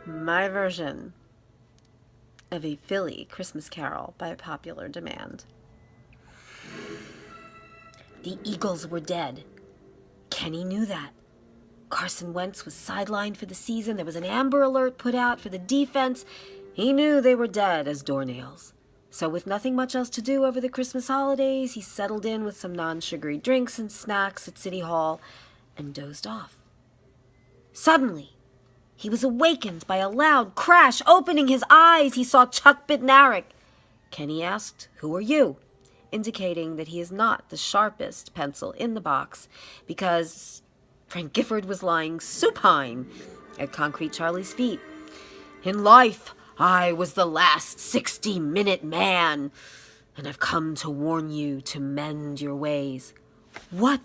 my version of a Philly Christmas carol by popular demand. The Eagles were dead. Kenny knew that. Carson Wentz was sidelined for the season. There was an Amber Alert put out for the defense. He knew they were dead as doornails. So with nothing much else to do over the Christmas holidays, he settled in with some non-sugary drinks and snacks at City Hall and dozed off. Suddenly, he was awakened by a loud crash. Opening his eyes, he saw Chuck Bednarik. Kenny asked, "Who are you?" indicating that he is not the sharpest pencil in the box because Frank Gifford was lying supine at Concrete Charlie's feet. "In life, I was the last 60-minute man, and I've come to warn you to mend your ways." What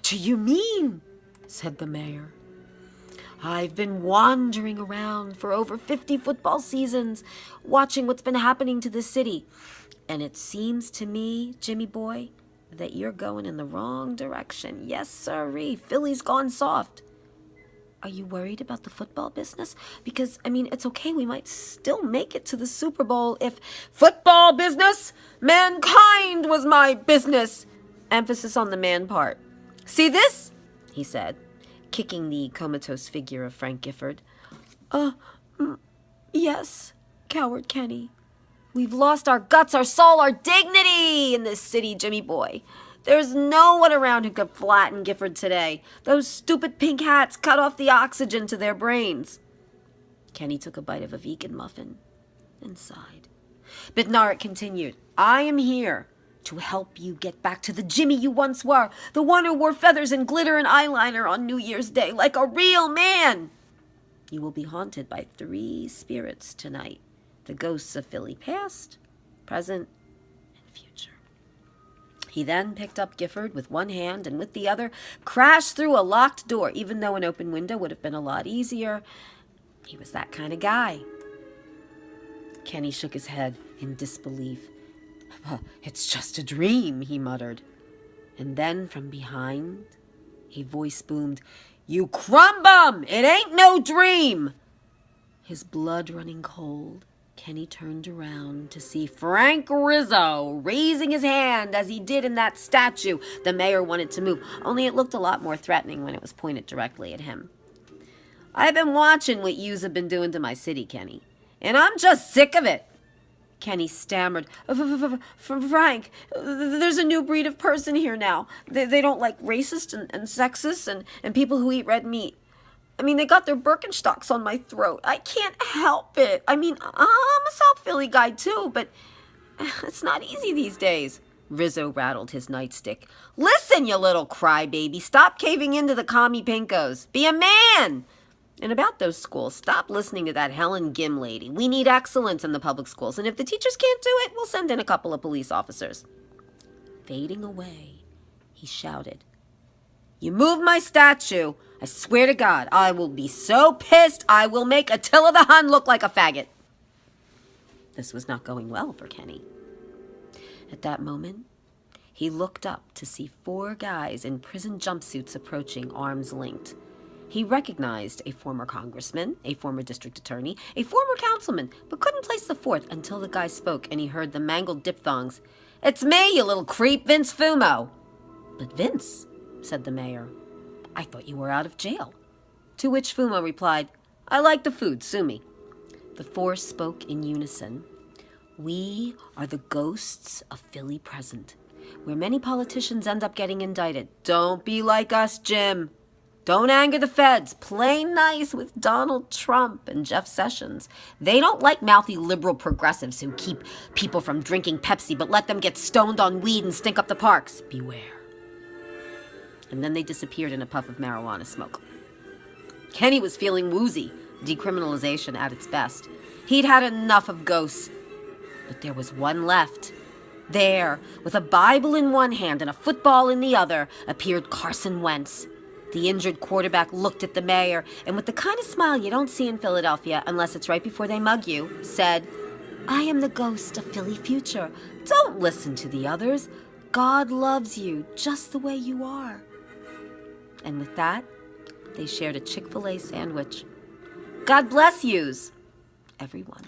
do you mean?" said the mayor. "I've been wandering around for over 50 football seasons, watching what's been happening to the city. And it seems to me, Jimmy boy, that you're going in the wrong direction. Yes, sirree, Philly's gone soft." "Are you worried about the football business? Because, it's okay, we might still make it to the Super Bowl if—" "Football business? Mankind was my business." Emphasis on the man part. "See this?" he said, kicking the comatose figure of Frank Gifford. Yes, cowered Kenny. "We've lost our guts, our soul, our dignity in this city, Jimmy boy. There's no one around who could flatten Gifford today. Those stupid pink hats cut off the oxygen to their brains." Kenny took a bite of a vegan muffin and sighed. Bednarik continued, "I am here to help you get back to the Jimmy you once were, the one who wore feathers and glitter and eyeliner on New Year's Day like a real man. You will be haunted by 3 spirits tonight. The ghosts of Philly past, present, and future." He then picked up Gifford with one hand and with the other crashed through a locked door, even though an open window would have been a lot easier. He was that kind of guy. Kenny shook his head in disbelief. "It's just a dream," he muttered. And then from behind, a voice boomed, "You crumb bum! It ain't no dream!" His blood running cold, Kenny turned around to see Frank Rizzo raising his hand as he did in that statue the mayor wanted to move, only it looked a lot more threatening when it was pointed directly at him. "I've been watching what yous have been doing to my city, Kenny, and I'm just sick of it." Kenny stammered, "Frank, there's a new breed of person here now. They don't like racist and sexist and people who eat red meat. They got their Birkenstocks on my throat. I can't help it. I'm a South Philly guy too, but it's not easy these days." Rizzo rattled his nightstick. "Listen, you little crybaby. Stop caving into the commie pinkos. Be a man. And about those schools, stop listening to that Helen Gim lady. We need excellence in the public schools, and if the teachers can't do it, we'll send in a couple of police officers." Fading away, he shouted, "You move my statue, I swear to God, I will be so pissed I will make Attila the Hun look like a faggot." This was not going well for Kenny. At that moment, he looked up to see 4 guys in prison jumpsuits approaching, arms linked. He recognized a former congressman, a former district attorney, a former councilman, but couldn't place the 4th until the guy spoke and he heard the mangled diphthongs. "It's me, you little creep, Vince Fumo." "But Vince," said the mayor, "I thought you were out of jail." To which Fumo replied, "I like the food, sue me." The 4 spoke in unison. "We are the ghosts of Philly present, where many politicians end up getting indicted. Don't be like us, Jim. Don't anger the feds. Play nice with Donald Trump and Jeff Sessions. They don't like mouthy liberal progressives who keep people from drinking Pepsi but let them get stoned on weed and stink up the parks. Beware." And then they disappeared in a puff of marijuana smoke. Kenny was feeling woozy, decriminalization at its best. He'd had enough of ghosts. But there was one left. There, with a Bible in one hand and a football in the other, appeared Carson Wentz. The injured quarterback looked at the mayor and with the kind of smile you don't see in Philadelphia unless it's right before they mug you, said, "I am the ghost of Philly future. Don't listen to the others. God loves you just the way you are." And with that, they shared a Chick-fil-A sandwich. God bless yous, everyone.